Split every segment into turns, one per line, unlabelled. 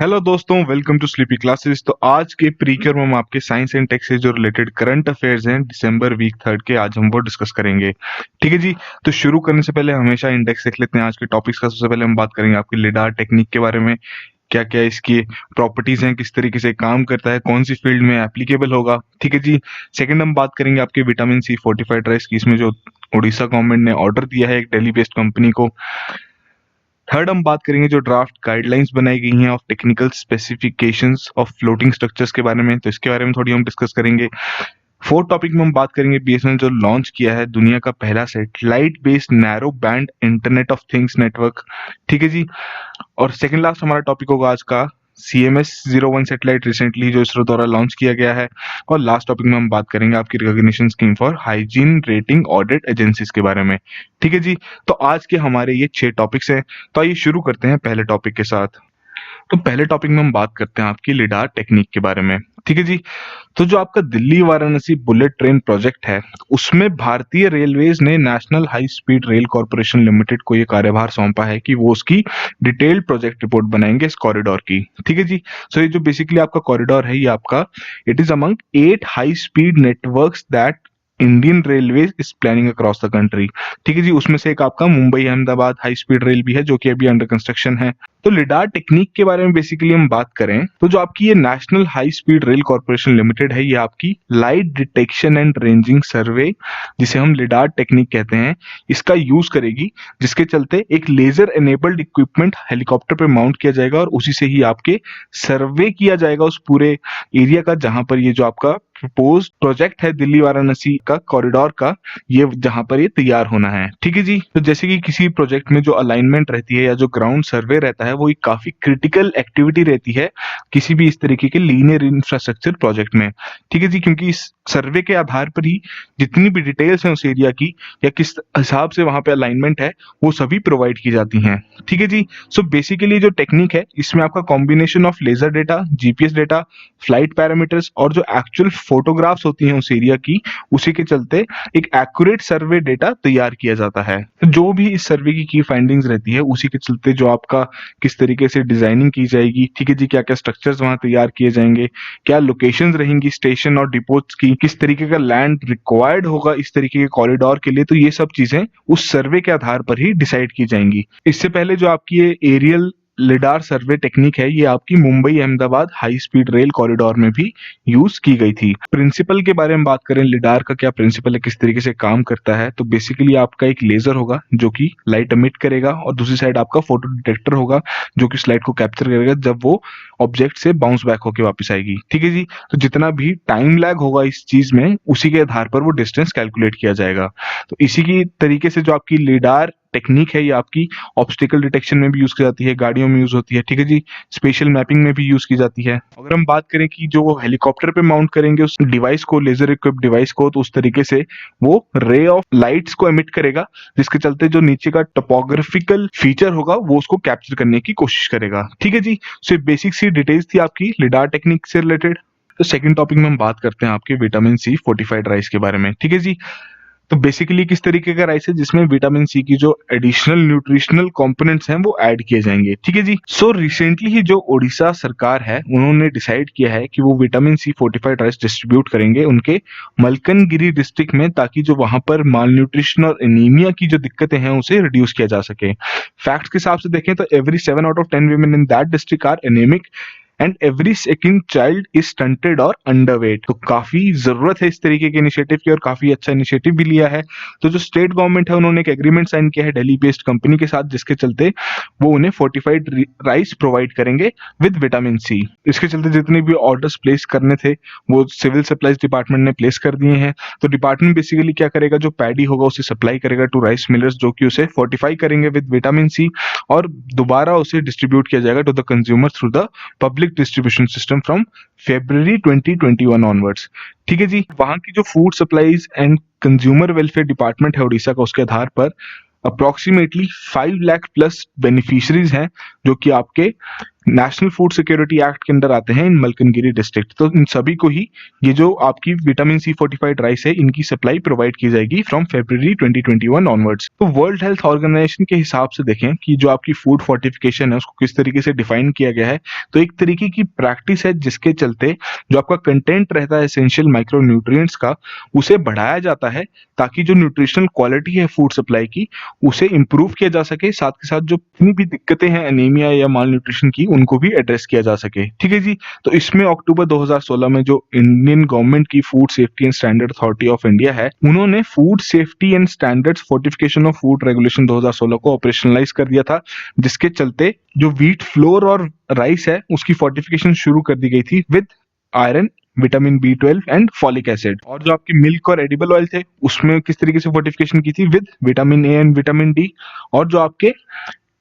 Hello दोस्तों, welcome to sleepy classes. तो आज के प्रीक्योर में हम आपके साइंस एंड टेक से जो रिलेटेड करंट अफेयर्स हैं दिसंबर वीक 3 के, आज हम वो डिस्कस करेंगे। ठीक है जी। तो शुरू करने से पहले हमेशा इंडेक्स देख लेते हैं आज के टॉपिक्स का। सबसे पहले हम बात करेंगे आपकी लिडार टेक्निक के बारे में। क्या क्या इसकी प्रॉपर्टीज हैं, किस तरीके से काम करता है, कौन सी फील्ड में एप्लीकेबल होगा। ठीक है जी। सेकंड हम बात करेंगे आपके विटामिन सी फोर्टिफाइड राइस की, इसमें जो उड़ीसा गवर्नमेंट ने ऑर्डर दिया है एक दिल्ली बेस्ड कंपनी को। थर्ड हम बात करेंगे जो ड्राफ्ट गाइडलाइंस बनाई गई हैं of technical specifications of floating structures के बारे में, तो इसके बारे में थोड़ी हम डिस्कस करेंगे। फोर्थ टॉपिक में हम बात करेंगे बीएसएनएल जो लॉन्च किया है दुनिया का पहला satellite based narrow band internet of things network. ठीक है जी। और सेकंड लास्ट हमारा टॉपिक होगा आज का CMS-01 सैटेलाइट रिसेंटली जो इसरो द्वारा लॉन्च किया गया है। और लास्ट टॉपिक में हम बात करेंगे आपकी recognition scheme for hygiene rating audit agencies के बारे में। ठीक है जी। तो आज के हमारे ये 6 टॉपिक्स हैं। तो आइए शुरू करते हैं पहले टॉपिक के साथ। तो पहले टॉपिक में हम बात करते हैं आपकी लिडार टेक्निक के बारे में। ठीक है जी। तो जो आपका Delhi Varanasi bullet train project है, उसमें भारतीय रेलवेज ने national high speed rail corporation limited को ये कार्यभार सौंपा है कि वो उसकी डिटेल्ड प्रोजेक्ट रिपोर्ट बनाएंगे इस कॉरिडोर की। ठीक है जी। सो ये जो बेसिकली आपका कॉरिडोर है, ये आपका it is among 8 high speed networks that Indian railways is planning across the country. ठीक है जी। उसमें से एक आपका Mumbai Ahmedabad high speed rail भी है जो कि अभी अंडर कंस्ट्रक्शन है। तो लिडार टेक्निक के बारे में बेसिकली हम बात करें तो जो आपकी ये national high speed rail corporation limited है, ये आपकी लाइट डिटेक्शन एंड रेंजिंग सर्वे, जिसे हम लिडार टेक्निक कहते हैं, इसका यूज करेगी, जिसके चलते एक लेजर एनेबल्ड इक्विपमेंट हेलीकॉप्टर पे माउंट किया जाएगा और उसी से ही आपके सर्वे किया जाएगा उस पूरे एरिया का जहां पर ये जो आपका प्रपोज प्रोजेक्ट है दिल्ली वाराणसी का कॉरिडोर का, ये जहां पर ये तैयार होना है। ठीक है जी। तो जैसे कि किसी प्रोजेक्ट में जो अलाइनमेंट रहती है या जो ग्राउंड सर्वे रहता है, वो एक काफी क्रिटिकल एक्टिविटी रहती है किसी भी इस तरीके के लीनियर इंफ्रास्ट्रक्चर प्रोजेक्ट में। ठीक है जी। क्योंकि इस सर्वे के आधार पर ही जितनी भी डिटेल्स हैं उस एरिया की या किस हिसाब से वहां पे अलाइनमेंट है, वो सभी प्रोवाइड की जाती हैं। ठीक है जी। सो बेसिकली जो टेक्निक है, इसमें आपका combination of laser data, GPS data, flight parameters और जो एक्चुअल फोटोग्राफ्स होती हैं उस एरिया की, उसी के चलते एक एक्यूरेट सर्वे डेटा तैयार किया जाता है। तो जो भी इस सर्वे की फाइंडिंग्स रहती है, उसी के चलते जो आपका किस तरीके से डिजाइनिंग की जाएगी, ठीक है जी, क्या क्या स्ट्रक्चर्स वहां तैयार किए जाएंगे, क्या लोकेशंस रहेंगी स्टेशन और डिपोट्स की, किस तरीके का लैंड रिक्वायर्ड होगा इस तरीके के कॉरिडोर के लिए, तो ये सब चीजें उस सर्वे के आधार पर ही डिसाइड की जाएंगी। इससे पहले जो आपकी ये एरियल लिडार सर्वे टेक्निक है, ये आपकी Mumbai Ahmedabad high speed rail corridor में भी यूज की गई थी। प्रिंसिपल के बारे में बात करें, लिडार का क्या प्रिंसिपल है, किस तरीके से काम करता है, तो बेसिकली आपका एक लेजर होगा जो कि लाइट एमिट करेगा और दूसरी साइड आपका फोटो डिटेक्टर होगा जो कि लाइट को कैप्चर करेगा जब वो ऑब्जेक्ट से बाउंस बैक होकर वापस आएगी। ठीक है जी। तो जितना भी टाइम लैग होगा इस चीज में, उसी के आधार पर वो डिस्टेंस कैलकुलेट किया जाएगा। तो इसी की तरीके से जो आपकी लिडार टेक्निक है, ये आपकी ऑब्स्टिकल डिटेक्शन में भी यूज की जाती है, गाड़ियों में यूज होती है। ठीक है जी। स्पेशल मैपिंग में भी यूज की जाती है। अगर हम बात करें कि जो वो हेलीकॉप्टर पे माउंट करेंगे उस डिवाइस को, लेजर इक्विप्ड डिवाइस को, तो उस तरीके से वो रे ऑफ लाइट्स को एमिट करेगा, जिसके चलते जो नीचे का टोपोग्राफिकल फीचर होगा वो उसको कैप्चर करने की कोशिश करेगा। ठीक है जी। सो बेसिक सी डिटेल्स थी आपकी लिडार टेक्निक से रिलेटेड। तो सेकंड टॉपिक में हम बात करते हैं आपके विटामिन सी फोर्टिफाइड राइस के बारे में। ठीक है जी। तो बेसिकली किस तरीके का राइस है जिसमें विटामिन सी की जो एडिशनल न्यूट्रिशनल कंपोनेंट्स हैं वो ऐड किए जाएंगे। ठीक है जी। सो रिसेंटली ही जो ओडिशा सरकार है, उन्होंने डिसाइड किया है कि वो vitamin C fortified rice distribute करेंगे उनके मलकनगिरी डिस्ट्रिक्ट में, ताकि जो वहां पर माल न्यूट्रिशन और एनीमिया की जो दिक्कतें हैं उसे रिड्यूस किया जा सके। फैक्ट्स के हिसाब से देखें तो every 7 out of 10 women in that district are anaemic and every second child is stunted और अंडरवेट। तो काफी जरूरत है इस तरीके के इनिशिएटिव की और काफी अच्छा इनिशिएटिव भी लिया है। तो जो स्टेट गवर्नमेंट है, उन्होंने एक एग्रीमेंट साइन किया है दिल्ली बेस्ड कंपनी के साथ, जिसके चलते वो उन्हें फोर्टिफाइड राइस प्रोवाइड करेंगे विद विटामिन सी। इसके चलते जितने भी ऑर्डर्स प्लेस करने थे वो सिविल सप्लाईज डिपार्टमेंट ने प्लेस कर दिए हैं। तो डिपार्टमेंट बेसिकली क्या करेगा, जो पैडी होगा उसे सप्लाई करेगा टू राइस मिलर्स, जो कि उसे फोर्टिफाई करेंगे विद विटामिन सी और दोबारा उसे डिस्ट्रीब्यूट किया जाएगा to the consumer through the public distribution system from February 2021 onwards. ठीक है जी। वहां की जो food supplies and consumer welfare department है उड़ीसा का, उसके आधार पर अप्रोक्सीमेटली 5 लाख प्लस बेनिफिशरीज हैं जो कि आपके नेशनल फूड सिक्योरिटी एक्ट के अंदर आते हैं इन मलकनगिरी डिस्ट्रिक्ट। तो इन सभी को ही ये जो आपकी विटामिन सी फोर्टिफाइड राइस है इनकी सप्लाई प्रोवाइड की जाएगी फ्रॉम फरवरी 2021 ऑनवर्ड्स। तो वर्ल्ड हेल्थ ऑर्गेनाइजेशन के हिसाब से देखें कि जो आपकी फूड फोर्टिफिकेशन है उसको किस तरीके से डिफाइन किया गया है, तो एक तरीके की प्रैक्टिस है जिसके चलते जो आपका कंटेंट रहता है एसेंशियल माइक्रो न्यूट्रिएंट्स का उसे बढ़ाया जाता है ताकि जो न्यूट्रिशनल क्वालिटी है फूड सप्लाई की उसे इम्प्रूव किया जा सके, साथ के साथ जो जितनी भी दिक्कतें हैं एनीमिया या माल न्यूट्रिशन की उनको भी एड्रेस किया जा सके। ठीक है जी। तो इसमें अक्टूबर 2016 में जो इंडियन गवर्नमेंट की food safety and standard authority of India है उन्होंने food safety and standards fortification of food regulation 2016 को ऑपरेशनलाइज कर दिया था, जिसके चलते जो व्हीट फ्लोर और राइस है उसकी फोर्टिफिकेशन शुरू कर दी गई थी with iron, vitamin B12 and folic acid. और जो आपके मिल्क और एडिबल ऑयल थे उसमें किस तरीके से फोर्टिफिकेशन की थी with vitamin A and vitamin D. और जो आपके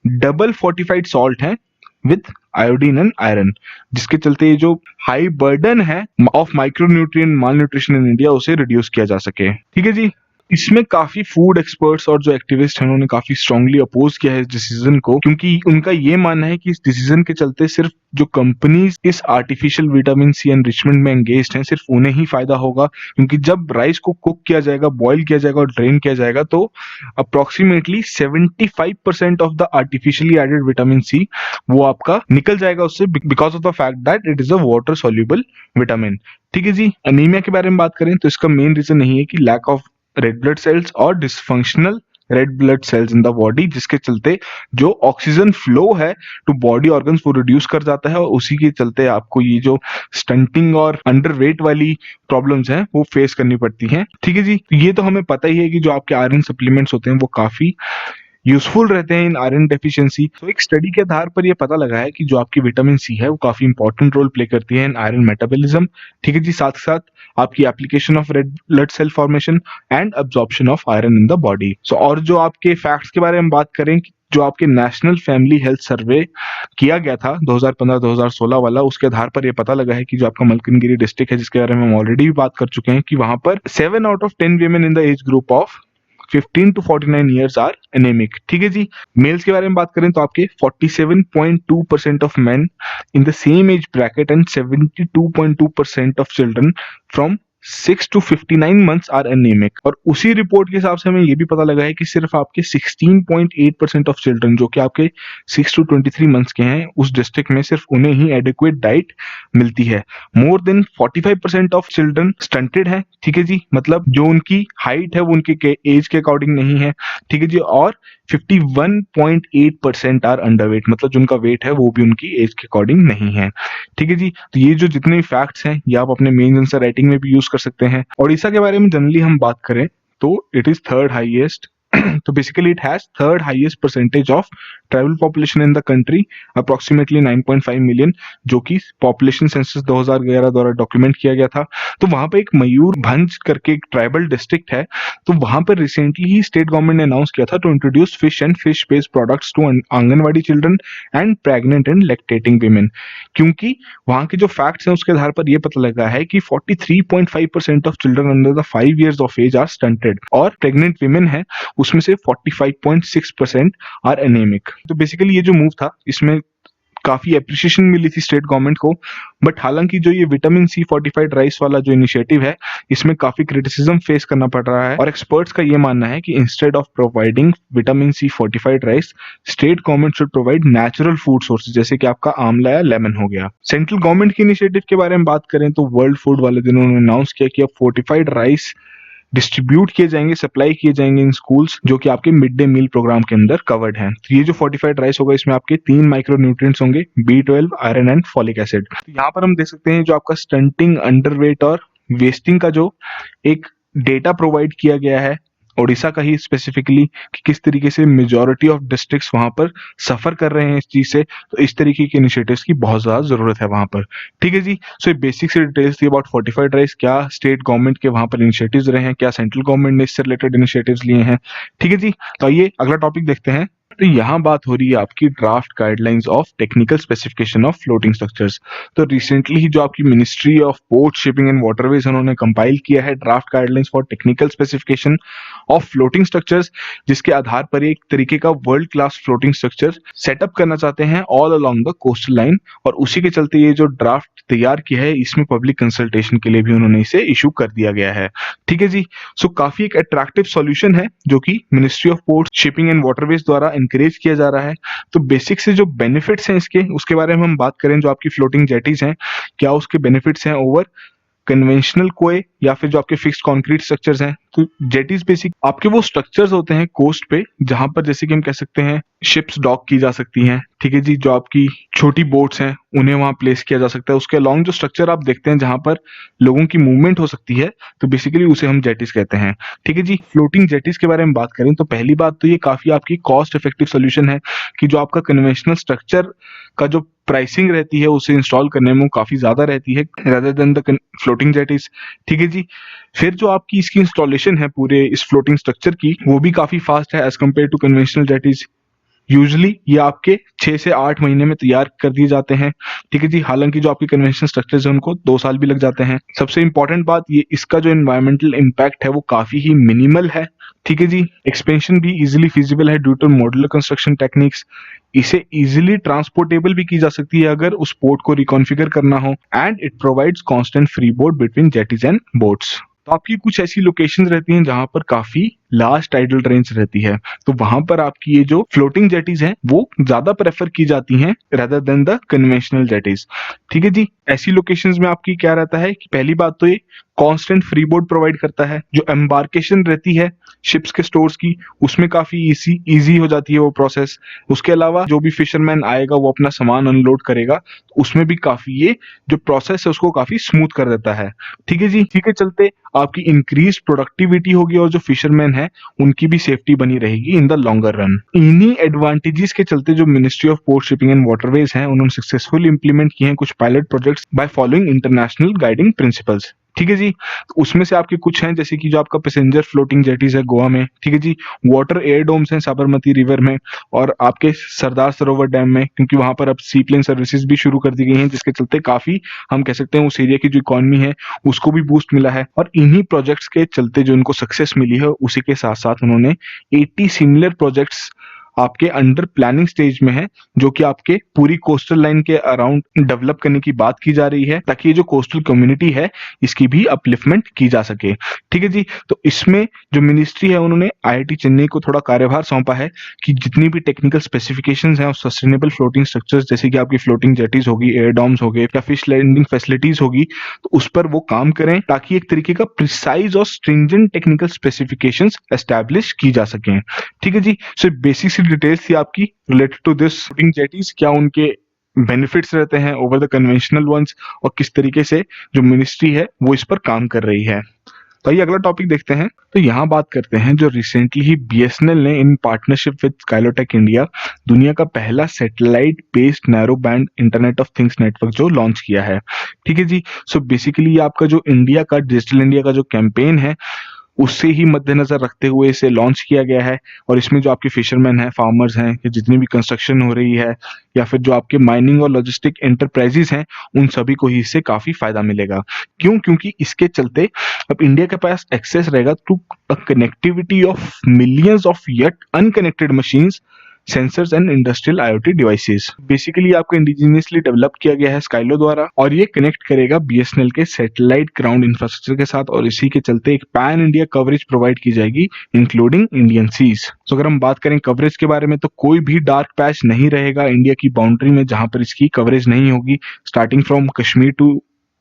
डबल फोर्टिफाइड सॉल्ट है विद आयोडीन एंड आयरन, जिसके चलते ये जो हाई बर्डन है of micronutrient mall nutrition in India उसे रिड्यूस किया जा सके। ठीक है जी। इसमें काफी फूड एक्सपर्ट्स और जो एक्टिविस्ट हैं उन्होंने काफी स्ट्रांगली अपोज किया है इस डिसीजन को, क्योंकि उनका ये मानना है कि इस डिसीजन के चलते सिर्फ जो कंपनीज इस आर्टिफिशियल विटामिन सी एनरिचमेंट में एंगेज्ड हैं सिर्फ उन्हें ही फायदा होगा, क्योंकि जब राइस को कुक किया जाएगा, बॉईल किया जाएगा और ड्रेन किया जाएगा तो approximately 75% of the artificially added vitamin C वो आपका निकल जाएगा उससे, because of the fact that it is a water soluble vitamin. ठीक है जी। अनीमिया के बारे में बात करें तो इसका मेन रीजन नहीं है कि lack of red blood cells और dysfunctional red blood cells in the body, जिसके चलते जो ऑक्सीजन फ्लो है टू बॉडी ऑर्गन्स वो रिड्यूस कर जाता है और उसी के चलते आपको ये जो स्टंटिंग और अंडरवेट वाली प्रॉब्लम्स हैं वो फेस करनी पड़ती हैं। ठीक है जी। ये तो हमें पता ही है कि जो आपके आयरन सप्लीमेंट्स होते हैं वो काफी यूजफुल रहते हैं इन आयरन डेफिशिएंसी। तो एक स्टडी के आधार पर यह पता लगा है कि जो आपकी विटामिन सी है वो काफी इंपॉर्टेंट रोल प्ले करती है इन आयरन मेटाबॉलिज्म। ठीक है जी। साथ साथ आपकी application of red blood cell formation and absorption of iron in the body. So और जो आपके फैक्ट्स के बारे में बात करें, जो आपके नेशनल फैमिली हेल्थ सर्वे किया गया था 2015-2016 वाला, उसके आधार पर यह पता लगा है कि जो आपका मलकनगिरी डिस्ट्रिक्ट है जिसके बारे में हम ऑलरेडी भी बात कर चुके हैं कि वहां पर 7 out of 10 women in the age group of 15 to 49 years are anaemic. ठीक है जी। मेल्स के बारे में बात करें तो आपके 47.2% of men in the same age bracket and 72.2% of children from 6 to 59 months are anaemic. और उसी रिपोर्ट के हिसाब से हमें यह भी पता लगा है कि सिर्फ आपके 16.8% ऑफ चिल्ड्रन जो कि आपके 6 to 23 months के हैं उस डिस्ट्रिक्ट में सिर्फ उन्हें ही एडिक्वेट डाइट मिलती है। More than 45% of children stunted है। ठीक है जी। मतलब जो उनकी हाइट है वो उनके एज के अकॉर्डिंग नहीं है। ठीक है जी। और 51.8% आर अंडरवेट, मतलब जो उनका वेट है वो भी उनकी एज के अकॉर्डिंग नहीं है। ठीक है जी। तो ये जो जितने भी फैक्ट्स हैं ये आप अपने मेन आंसर राइटिंग में भी यूज कर सकते हैं। ओडिशा के बारे में जनरली हम बात करें तो इट इज थर्ड हाईएस्ट तो basically it has third highest percentage of tribal population in the country, approximately 9.5 million, जो कि पॉपुलेशन सेंसस 2011 द्वारा डॉक्यूमेंट किया गया था। तो वहां पे एक मयूरभंज करके एक ट्राइबल डिस्ट्रिक्ट है, तो वहां पर रिसेंटली ही स्टेट गवर्नमेंट ने अनाउंस किया था to introduce fish and fish based products to anganwadi children and pregnant and lactating women, क्योंकि वहां के जो फैक्ट्स हैं उसके आधार पर यह पता लगा है कि 43.5% of children under the 5 years of age are stunted और प्रेग्नेंट वीमेन है उसमें से 45.6% आर एनेमिक। तो बेसिकली ये जो मूव था इसमें काफी एप्रिसिएशन मिली थी स्टेट गवर्नमेंट को, बट हालांकि जो ये विटामिन सी फोर्टिफाइड राइस वाला जो इनिशिएटिव है इसमें काफी क्रिटिसिज्म फेस करना पड़ रहा है। और एक्सपर्ट्स का ये मानना है कि instead of providing vitamin C fortified rice, state government should provide natural food sources जैसे कि आपका आंवला या लेमन हो गया। सेंट्रल गवर्नमेंट के इनिशिएटिव के बारे में बात करें तो वर्ल्ड फूड वाले दिन उन्होंने अनाउंस किया कि अब फोर्टिफाइड राइस डिस्ट्रीब्यूट किए जाएंगे, सप्लाई किए जाएंगे इन स्कूल्स, जो कि आपके मिड डे मील प्रोग्राम के अंदर कवर्ड है। तो ये जो फोर्टिफाइड राइस होगा इसमें आपके 3 माइक्रो न्यूट्रिएंट्स होंगे, B12, iron and folic acid. तो यहाँ पर हम देख सकते हैं जो आपका स्टंटिंग, अंडरवेट और वेस्टिंग का जो एक डेटा प्रोवाइड किया गया है ओडिशा का ही स्पेसिफिकली, कि किस तरीके से मेजॉरिटी ऑफ डिस्ट्रिक्ट्स वहां पर सफर कर रहे हैं इस चीज से। तो इस तरीके के इनिशिएटिव्स की बहुत ज्यादा जरूरत है वहां पर। ठीक है जी। सो ये बेसिक से डिटेल्स थी अबाउट फोर्टिफाइड राइस, क्या स्टेट गवर्नमेंट के वहां पर इनिशिएटिव्स रहे हैं, क्या सेंट्रल गवर्नमेंट ने इससे रिलेटेड इनिशिएटिव्स लिए हैं। ठीक है जी। तो आइए अगला टॉपिक देखते हैं तो यहाँ बात हो रही है आपकी draft guidelines of technical specification of floating structures. तो रिसेंटली ही जो आपकी ministry of port shipping and waterways उन्होंने कंपाइल किया है draft guidelines for technical specification of floating structures, जिसके आधार पर एक तरीके का world class floating structure setup करना चाहते हैं all along the coastal line. और उसी के चलते ये जो ड्राफ्ट तैयार किया है इसमें पब्लिक कंसल्टेशन के लिए भी उन्होंने इसे इशू कर दिया गया है। ठीक है जी। सो काफी एक अट्रैक्टिव सॉल्यूशन है जो कि ministry of port shipping and waterways द्वारा एनकरेज किया जा रहा है। तो बेसिक से जो बेनिफिट्स हैं इसके उसके बारे में हम बात करें, जो आपकी फ्लोटिंग जेटीज हैं क्या उसके बेनिफिट्स हैं ओवर कन्वेंशनल कोए या फिर जो आपके फिक्स्ड कंक्रीट स्ट्रक्चर्स हैं। तो जेटीज बेसिक आपके वो स्ट्रक्चर्स होते हैं कोस्ट पे जहां पर जैसे कि हम कह सकते हैं शिप्स डॉक की जा सकती हैं। ठीक है जी। जो आपकी छोटी बोट्स हैं उन्हें वहां प्लेस किया जा सकता है। उसके अलोंग जो स्ट्रक्चर आप देखते हैं जहां पर लोगों की मूवमेंट हो सकती है तो बेसिकली उसे हम जेटीज कहते हैं। ठीक है जी। फ्लोटिंग जेटीज के बारे में बात करें तो पहली बात तो ये काफी आपकी कॉस्ट इफेक्टिव सोल्यूशन है कि जो आपका कन्वेंशनल स्ट्रक्चर का जो प्राइसिंग रहती है उसे इंस्टॉल करने में काफी ज्यादा रहती है रादर देन द फ्लोटिंग जेटीज। ठीक है जी। फिर जो आपकी इसकी इंस्टॉलेशन है पूरे इस फ्लोटिंग स्ट्रक्चर की वो भी काफी फास्ट है as compared to conventional jetties. Usually ये आपके 6 से 8 महीने में तैयार कर दिए जाते हैं। ठीक है जी। हालांकि जो आपके कन्वेंशनल स्ट्रक्चर्स हैं उनको 2 साल भी लग जाते हैं। सबसे इंपॉर्टेंट बात ये इसका जो एनवायरमेंटल इम्पैक्ट है वो काफी ही मिनिमल है। ठीक है जी। एक्सपेंशन भी इजीली फिजिबल है due to modular construction techniques. इसे इजीली ट्रांसपोर्टेबल भी की जा सकती है अगर उस पोर्ट को रिकॉन्फ़िगर करना हो and it provides constant free board between jetties and boats. तो आपकी कुछ ऐसी लोकेशंस रहती हैं जहां पर काफी लार्ज टाइडल रेंज रहती है तो वहां पर आपकी ये जो फ्लोटिंग जेटीज हैं वो ज्यादा प्रेफर की जाती हैं रादर देन द कन्वेंशनल जेटीज। ठीक है जी। ऐसी लोकेशंस में आपकी क्या रहता है कि पहली बात तो ये कांस्टेंट फ्री बोर्ड प्रोवाइड करता है। जो एम्बार्केशन रहती है शिप्स के स्टोर्स की उसमें काफी इजी हो जाती है वो प्रोसेस। उसके अलावा जो भी फिशरमैन आएगा वो अपना सामान अनलोड करेगा उसमें भी काफी ये जो प्रोसेस है उसको काफी स्मूथ कर देता है। ठीक है जी। ठीक है चलते आपकी इंक्रीज प्रोडक्टिविटी होगी और जो फिशरमैन है उनकी भी सेफ्टी बनी रहेगी इन द लॉन्गर रन। इन्हीं एडवांटेजेस के चलते जो ministry of port shipping and waterways हैं उन्होंने सक्सेसफुली इंप्लीमेंट किए हैं कुछ pilot projects by following international guiding principles. ठीक है जी। तो उसमें से आपके कुछ हैं जैसे कि जो आपका पैसेंजर फ्लोटिंग जेटीज है गोवा में। ठीक है जी। वाटर एयर डोम्स हैं साबरमती रिवर में और आपके सरदार सरोवर डैम में, क्योंकि वहां पर अब सी प्लेन सर्विसेज भी शुरू कर दी गई हैं जिसके चलते काफी हम कह सकते हैं उस एरिया की जो इकोनॉमी है उसको भी बूस्ट मिला है। और इन्हीं प्रोजेक्ट्स के चलते जो इनको सक्सेस मिली है उसी के साथ साथ उन्होंने 80 सिमिलर प्रोजेक्ट्स आपके अंडर प्लानिंग स्टेज में है जो कि आपके पूरी कोस्टल लाइन के अराउंड डेवलप करने की बात की जा रही है ताकि ये जो कोस्टल कम्युनिटी है इसकी भी अपलिफ्टमेंट की जा सके। ठीक है जी। तो इसमें जो मिनिस्ट्री है उन्होंने आईआईटी चेन्नई को थोड़ा कार्यभार सौंपा है कि जितनी भी टेक्निकल स्पेसिफिकेशंस हैं और सस्टेनेबल फ्लोटिंग स्ट्रक्चर्स जैसे कि आपकी फ्लोटिंग जेटीज होगी, एयर डॉम्स हो गए या फिश लैंडिंग फैसिलिटीज होगी तो उस पर वो काम करें ताकि एक तरीके का प्रिसाइज और स्ट्रिंजेंट टेक्निकल स्पेसिफिकेशंस एस्टैब्लिश की जा सकें। ठीक है जी। सो बेसिक डिटेल्स थी आपकी रिलेटेड टू दिस फ्लोटिंग जेटीज, क्या उनके बेनिफिट्स रहते हैं ओवर द कन्वेंशनल वंस और किस तरीके से जो मिनिस्ट्री है वो इस पर काम कर रही है। तो ये अगला टॉपिक देखते हैं। तो यहाँ बात करते हैं जो रिसेंटली ही बीएसएनएल ने इन पार्टनरशिप विद स्काइलोटेक इंडिया दुनिया का पहला satellite based narrow band internet of things network जो लॉन्च किया है। ठीक है जी। सो बेसिकली आपका जो इंडिया का डिजिटल इंडिया का जो कैंपेन है उससे ही मद्देनजर रखते हुए इसे लॉन्च किया गया है। और इसमें जो आपके फिशरमैन हैं, फार्मर्स हैं, या जितनी भी कंस्ट्रक्शन हो रही है या फिर जो आपके माइनिंग और लॉजिस्टिक एंटरप्राइजेस हैं उन सभी को ही इससे काफी फायदा मिलेगा। क्यों? क्योंकि इसके चलते अब इंडिया के पास एक्सेस रहेगा to a connectivity of millions of yet unconnected machines, sensors and industrial IoT devices. Basically आपको इंडिजिनियसली डेवलप किया गया है स्काइलो द्वारा और ये कनेक्ट करेगा बीएसएनएल के सैटेलाइट ग्राउंड इंफ्रास्ट्रक्चर के साथ और इसी के चलते एक पैन इंडिया कवरेज प्रोवाइड की जाएगी इंक्लूडिंग इंडियन सीज। तो अगर हम बात करें कवरेज के बारे में तो कोई भी डार्क पैच नहीं रहेगा इंडिया की बाउंड्री में जहां पर इसकी कवरेज नहीं होगी, starting from Kashmir to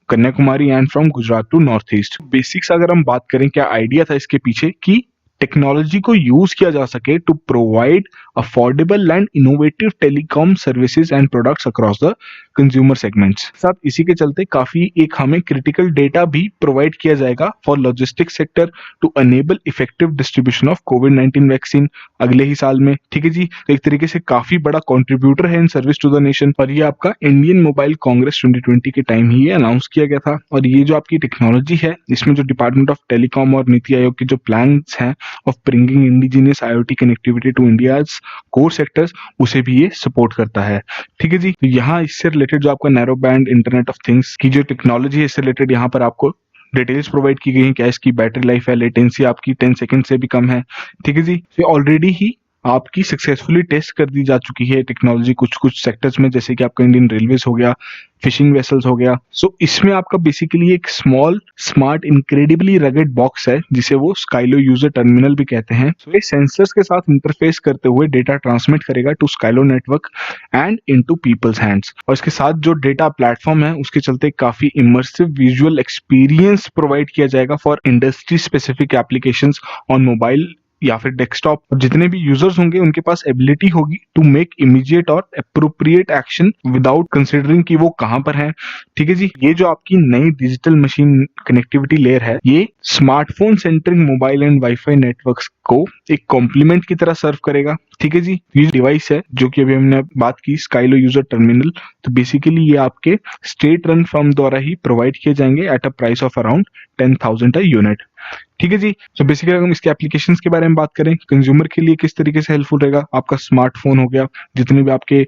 Kanyakumari and from Gujarat to north east. Basics अगर हम बात करें क्या आइडिया था इसके पीछे कि टेक्नोलॉजी को यूज किया जा सके to provide affordable and innovative telecom services and products across the consumer segments. साथ इसी के चलते काफी एक हमें क्रिटिकल डेटा भी प्रोवाइड किया जाएगा for logistics sector to enable effective distribution of कोविड-19 वैक्सीन अगले ही साल में। ठीक है जी, तो एक तरीके से काफी बड़ा कंट्रीब्यूटर है in service to the nation, और ये आपका इंडियन मोबाइल कांग्रेस 2020 के टाइम ही ये अनाउंस किया गया था। और ये जो आपकी टेक्नोलॉजी है, इसमें जो डिपार्टमेंट ऑफ टेलीकॉम और नीति आयोग के जो प्लान्स हैं of bringing indigenous IoT connectivity to India's core sectors, उसे भी ये सपोर्ट करता है। ठीक है जी, तो यहाँ इससे रिलेटेड जो आपका narrow band internet of things की जो टेक्नोलॉजी है, इससे रिलेटेड यहाँ पर आपको डिटेल्स प्रोवाइड की गई हैं। क्या इसकी बैटरी लाइफ है, लेटेंसी आपकी 10 सेकंड से भी कम है। ठीक है जी, ये ऑलरेडी ही आपकी सक्सेसफुली टेस्ट कर दी जा चुकी है टेक्नोलॉजी कुछ कुछ सेक्टर्स में, जैसे कि आपका इंडियन रेलवेज हो गया, फिशिंग वेसल्स हो गया। सो इसमें आपका बेसिकली एक small smart incredibly rugged box है, जिसे वो स्काइलो यूजर टर्मिनल भी कहते हैं। सो ये सेंसर्स के साथ इंटरफेस करते हुए डेटा ट्रांसमिट करेगा to Skylo network and into people's hands. और इसके साथ जो डेटा प्लेटफॉर्म है, उसके चलते काफी इमर्सिव विजुअल एक्सपीरियंस प्रोवाइड किया जाएगा for industry specific applications on mobile या फिर डेस्कटॉप। जितने भी यूजर्स होंगे उनके पास एबिलिटी होगी टू मेक इमीडिएट और अप्रोप्रिएट एक्शन विदाउट कंसिडरिंग कि वो कहां पर हैं। ठीक है जी, ये जो आपकी नई डिजिटल मशीन कनेक्टिविटी लेयर है, ये smartphone centering mobile and wifi networks को एक कॉम्प्लीमेंट की तरह सर्व करेगा। ठीक है जी, ये डिवाइस है जो कि अभी हमने बात की स्काइलो यूजर टर्मिनल, तो बेसिकली ये आपके स्टेट रन फर्म द्वारा ही प्रोवाइड किए जाएंगे at a price of around 10,000 a unit. ठीक है जी, तो बेसिकली अगर हम इसके एप्लीकेशंस के बारे में बात करें, कंज्यूमर के लिए किस तरीके से हेल्पफुल रहेगा, आपका स्मार्टफोन हो गया, जितने भी आपके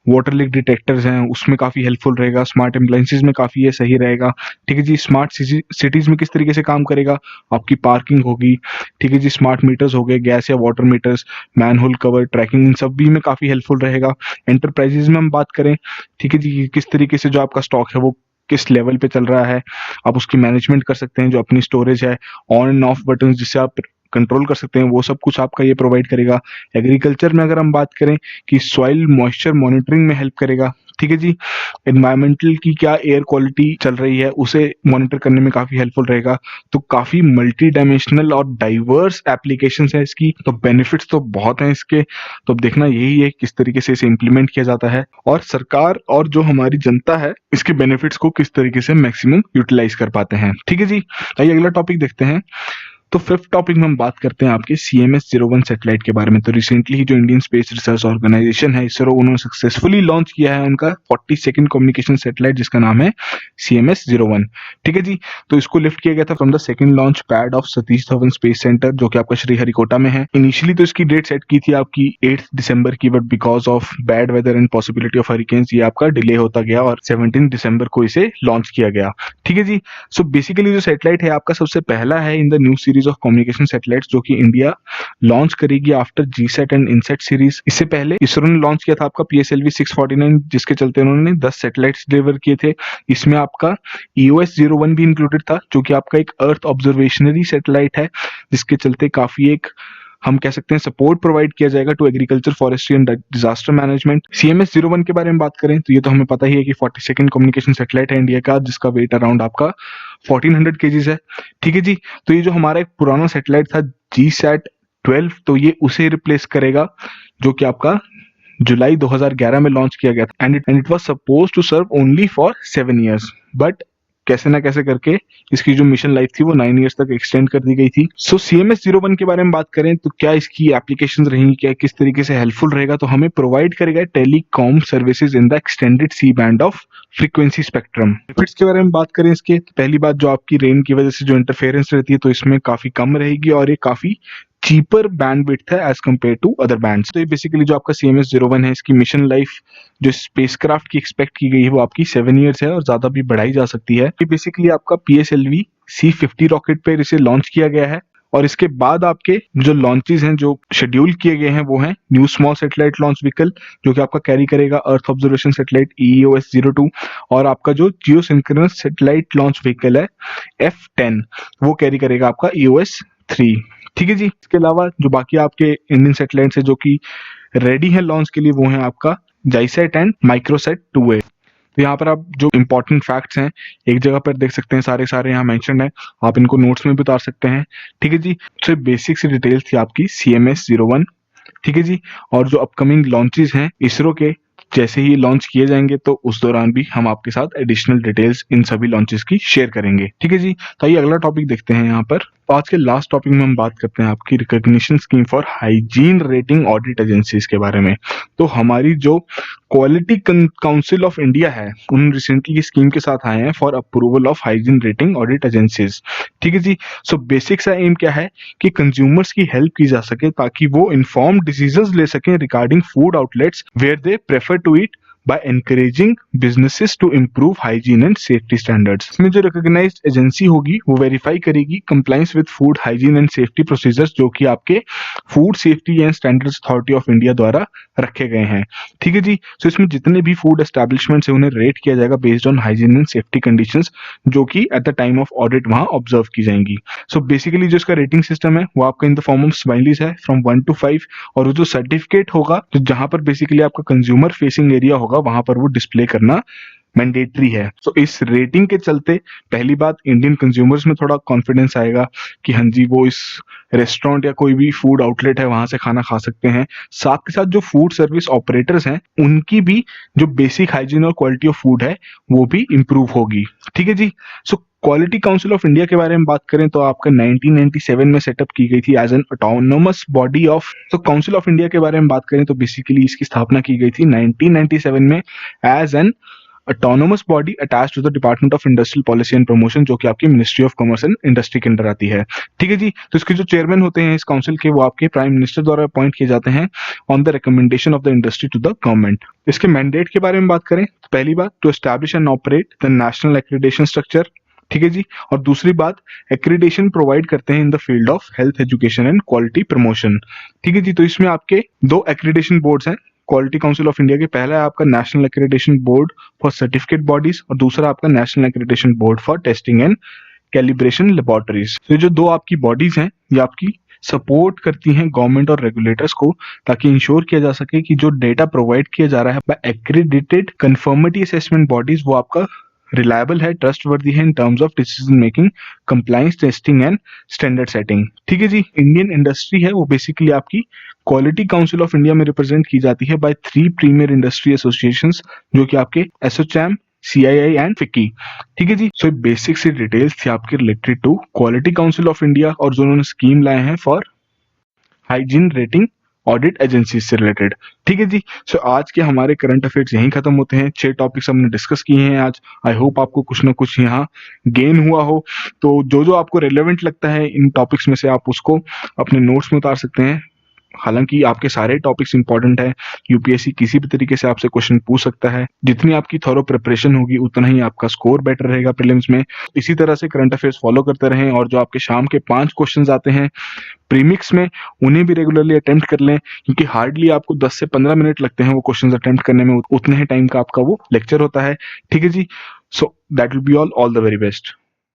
वाटर लीक डिटेक्टर्स हैं उसमें काफी हेल्पफुल रहेगा, स्मार्ट एम्बुलेंसेज में काफी ये सही रहेगा। ठीक है जी, स्मार्ट सिटीज में किस तरीके से काम करेगा, आपकी पार्किंग होगी। ठीक है जी, स्मार्ट मीटर्स हो गए, गैस या water meters, manhole cover tracking, इन सब भी में काफी हेल्पफुल रहेगा। एंटरप्राइजेज में हम बात करें, ठीक है जी, किस तरीके से जो आपका स्टॉक है वो किस लेवल पे चल रहा है, आप उसकी मैनेजमेंट कर सकते हैं। जो अपनी स्टोरेज है, ऑन एंड ऑफ बटन जिससे आप कंट्रोल कर सकते हैं, वो सब कुछ आपका ये प्रोवाइड करेगा। एग्रीकल्चर में अगर हम बात करें कि सॉइल मॉइस्चर मॉनिटरिंग में हेल्प करेगा। ठीक है जी, एनवायरमेंटल की क्या एयर क्वालिटी चल रही है उसे मॉनिटर करने में काफी हेल्पफुल रहेगा। तो काफी मल्टी डायमेंशनल और डाइवर्स एप्लीकेशंस है इसकी, तो बेनिफिट्स तो बहुत हैं इसके। तो अब देखना यही है किस तरीके से इसे इम्प्लीमेंट किया जाता है, और सरकार और जो हमारी जनता है इसके बेनिफिट्स को किस तरीके से मैक्सिमम यूटिलाइज कर पाते हैं। ठीक है जी, आइए अगला टॉपिक देखते हैं। तो फिफ्थ टॉपिक में हम बात करते हैं आपके CMS-01 सैटेलाइट के बारे में। तो रिसेंटली ही जो इंडियन स्पेस रिसर्च ऑर्गेनाइजेशन है इसरो, उन्होंने सक्सेसफुली लॉन्च किया है उनका 42nd कम्युनिकेशन सैटेलाइट, जिसका नाम है CMS-01। ठीक है जी, तो इसको लिफ्ट किया गया था from the second launch pad of Satish Dhawan space centre, जो कि आपका श्रीहरिकोटा में है। इनिशियली तो इसकी डेट सेट की थी आपकी 8 दिसंबर की, but because of bad weather and possibility of hurricanes ये आपका डिले होता गया और 17 दिसंबर को इसे लॉन्च किया गया। ठीक है जी, सो बेसिकली जो सैटेलाइट है आपका सबसे पहला है in the new series of communication satellites, जो कि इंडिया लॉन्च करेगी after GSAT and INSAT series. इससे पहले इसरो ने लॉन्च किया था आपका PSLV 649, जिसके चलते उन्होंने 10 सैटेलाइट्स डिलीवर किए थे। इसमें आपका EOS-01 भी इंक्लूडेड था, जो कि आपका एक अर्थ ऑब्जर्वेशनरी सैटेलाइट है, जिसके चलते काफी एक हम कह सकते हैं सपोर्ट प्रोवाइड किया जाएगा to agriculture, forestry and disaster management. CMS-01 के बारे में बात करें तो ये तो हमें पता ही है कि 42nd कम्युनिकेशन सैटेलाइट है इंडिया का, जिसका वेट अराउंड आपका 1400 kgs है। ठीक है जी, तो ये जो हमारा एक पुराना सैटेलाइट था GSAT-12, तो ये उसे रिप्लेस करेगा, जो कि आपका जुलाई 2011 में लॉन्च किया गया था, and it was suppose to serve only for 7 years, but कैसे ना कैसे करके इसकी जो मिशन लाइफ थी वो 9 years तक एक्सटेंड कर दी गई थी। सो CMS-01 के बारे में बात करें तो क्या इसकी एप्लीकेशंस रहेंगी, क्या किस तरीके से हेल्पफुल रहेगा, तो हमें प्रोवाइड करेगा telecom services in the extended C band of frequency spectrum. Benefits के बारे में बात करें इसके, तो पहली बात जो आपकी रेन की वजह से जो इंटरफेरेंस रहती है तो इसमें काफी कम रहेगी, और ये काफी चीपर बैंडविड्थ है as compared to other bands. तो ये बेसिकली जो आपका CMS-01 है, इसकी मिशन लाइफ जो स्पेसक्राफ्ट की एक्सपेक्ट की गई है वो आपकी 7 years है, और ज्यादा भी बढ़ाई जा सकती है। ये बेसिकली आपका PSLV C50 रॉकेट पे इसे लॉन्च किया गया है, और इसके बाद आपके जो लॉन्चेस हैं जो शेड्यूल किए गए हैं वो हैं new small satellite launch vehicle, जो कि आपका कैरी करेगा अर्थ ऑब्जर्वेशन सैटेलाइट EOS-02, और आपका जो जियो सिंक्रोनस सैटेलाइट लॉन्च व्हीकल है F10, वो कैरी करेगा आपका EOS-3। ठीक है जी, इसके अलावा जो बाकी आपके इंडियन सैटेलाइट्स है जो कि रेडी है लॉन्च के लिए, वो है आपका जाइसैट एंड माइक्रोसैट 2A। तो यहाँ पर आप जो इंपॉर्टेंट फैक्ट्स हैं एक जगह पर देख सकते हैं, सारे सारे यहाँ मेंशन है, आप इनको नोट्स में भी उतार सकते हैं। ठीक है जी, तो बेसिक सी डिटेल्स थी आपकी CMS-01। ठीक है जी, और जो अपकमिंग लॉन्चेस हैं इसरो के, जैसे ही लॉन्च किए जाएंगे तो उस दौरान भी हम आपके साथ एडिशनल डिटेल्स इन सभी लॉन्चेस की शेयर करेंगे। ठीक है जी, तो आइए अगला टॉपिक देखते हैं यहाँ पर। तो आज के लास्ट टॉपिक में हम बात करते हैं आपकी recognition scheme for hygiene rating audit agencies के बारे में। तो हमारी जो क्वालिटी काउंसिल ऑफ इंडिया है, उन रिसेंटली की स्कीम के साथ आए हैं for approval of hygiene rating audit agencies. ठीक है जी, सो बेसिक सा एम क्या है कि कंज्यूमर्स की हेल्प की जा सके ताकि वो इन्फॉर्म्ड डिसीजंस ले सकें regarding food outlets where they prefer to eat by encouraging businesses to improve hygiene and safety standards। इसमें जो recognized एजेंसी होगी वो वेरीफाई करेगी compliance with food hygiene and safety procedures जो कि आपके food safety and standards authority of India द्वारा रखे गए हैं। ठीक है जी, तो इसमें जितने भी फूड एस्टैब्लिशमेंट्स हैं उन्हें रेट किया जाएगा based on hygiene and safety conditions जो कि at the time of audit वहां ऑब्जर्व की जाएंगी। सो बेसिकली जो इसका रेटिंग सिस्टम है वो आपका in the form of smileys है फ्रॉम 1 to 5, और वो जो सर्टिफिकेट होगा तो जहां पर बेसिकली आपका कंज्यूमर फेसिंग एरिया होगा वहां पर वो डिस्प्ले करना मैंडेटरी है। सो इस रेटिंग के चलते पहली बात इंडियन कंज्यूमर्स में थोड़ा कॉन्फिडेंस आएगा कि हाँ जी वो इस रेस्टोरेंट या कोई भी फूड आउटलेट है वहां से खाना खा सकते हैं। साथ के साथ जो फूड सर्विस ऑपरेटर्स हैं उनकी भी जो बेसिक हाइजीन और क्वालिटी ऑफ फूड है वो भी इंप्रूव होगी। ठीक है जी, so quality council of India के बारे में बात करें तो आपका 1997 में सेटअप की गई थी as an autonomous body of. तो काउंसिल ऑफ इंडिया के बारे में बात करें तो बेसिकली इसकी स्थापना की गई थी 1997 में as an autonomous body attach to the department of industrial policy and promotion जो कि आपकी ministry of commerce and industry के अंडर आती है। ठीक है जी, तो इसके जो चेयरमैन होते हैं इस काउंसिल के वो आपके प्राइम मिनिस्टर द्वारा अपॉइंट किए जाते हैं on the recommendation of the industry to the government. इसके मैंडेट के बारे में बात करें तो पहली बात to establish and operate the national accreditation structure. ठीक है जी, और दूसरी बात एक्रीडेशन प्रोवाइड करते हैं in the field of health education and quality promotion. ठीक है जी, तो इसमें आपके दो एक्रीडेशन बोर्ड्स हैं क्वालिटी काउंसिल ऑफ इंडिया के। पहला है आपका national accreditation board for certificate bodies और दूसरा आपका national accreditation board for testing and calibration laboratories. तो जो दो आपकी बॉडीज हैं ये आपकी सपोर्ट करती हैं गवर्नमेंट और रेगुलेटर्स को ताकि इंश्योर किया जा सके कि जो डेटा प्रोवाइड किया जा रहा है बाय एक्रीडिटेड कंफर्मिटी असेसमेंट बॉडीज वो आपका रिलायबल है, ट्रस्टवर्दी है in terms of decision making, compliance testing and standard setting. ठीक है जी, इंडियन इंडस्ट्री है वो बेसिकली आपकी क्वालिटी काउंसिल ऑफ इंडिया में रिप्रेजेंट की जाती है बाय 3 प्रीमियर इंडस्ट्री एसोसिएशंस जो कि आपके एसोचैम, CII एंड फिक्की। ठीक है जी, सो बेसिक सी डिटेल्स थी आपके related to quality council of India और जो उन्होंने स्कीम लाए हैं for hygiene rating audit agency से रिलेटेड। ठीक है जी, सो आज के हमारे करंट अफेयर्स यहीं खत्म होते हैं। 6 टॉपिक्स हमने डिस्कस किए हैं आज। आई होप आपको कुछ ना कुछ यहाँ गेन हुआ हो। तो जो जो आपको रेलेवेंट लगता है इन टॉपिक्स में से आप उसको अपने नोट्स में उतार सकते हैं। हालांकि आपके सारे टॉपिक्स इंपॉर्टेंट है, यूपीएससी किसी भी तरीके से आपसे क्वेश्चन पूछ सकता है। जितनी आपकी थॉरो प्रिपरेशन होगी उतना ही आपका स्कोर बेटर रहेगा प्रीलिम्स में। इसी तरह से करंट अफेयर्स फॉलो करते रहें और जो आपके शाम के 5 क्वेश्चंस आते हैं प्रीमिक्स में उन्हें भी रेगुलरली अटेम्प्ट कर लें क्योंकि हार्डली आपको 10 से 15 मिनट लगते हैं वो क्वेश्चंस अटेम्प्ट करने में, उतने ही टाइम का आपका वो लेक्चर होता है। ठीक है जी, so that will be all the very best.